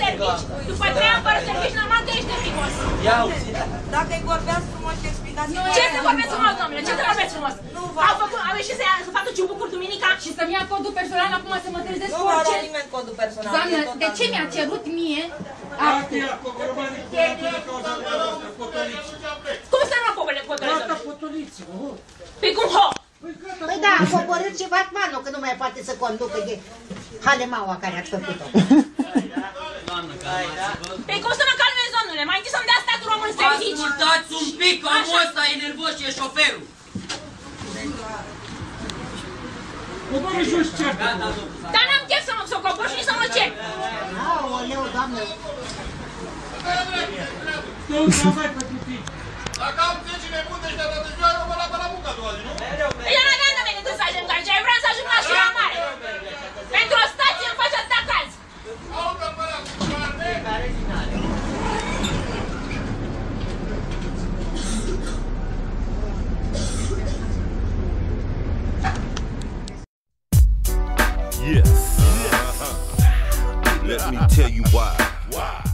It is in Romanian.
servici. După 3 ani fără servici, normal că ești frumos. Dacă îi vorbeați frumos și explicați... Ce să vorbesc frumos, domnule? Ce să vorbesc frumos? Au ieșit să facă ciubucuri duminica și să-mi ia codul personal acum să mă trezesc nu orice... Nu va nimeni codul personal. Doamnă, de ce mi-a cerut mie actul? Cum să nu potoliți? Păi cum ho? Păi da, a coborât și vatmanul, că nu mai poate să conducă de halemaua care ați făcut-o. Păi cum să mă calmez, domnule? Mai întâi să-mi dea statul român servici. Ascultați un pic, că omul ăsta e nervos și e șoferul. Coboră jos certă. Dar n-am chef să mă cobor și să mă cer. Aoleu, doamnă. Nu travai pentru tine. Dacă am 10 nebuni ăștia toată ziua, eu mă lat la muncă a doua zi, nu? Eu n-aveam de mine să ajung aici, eu vreau să ajung la Șira Mare. Pentru o stație îmi face atâta caz. Yes. Let me tell you why.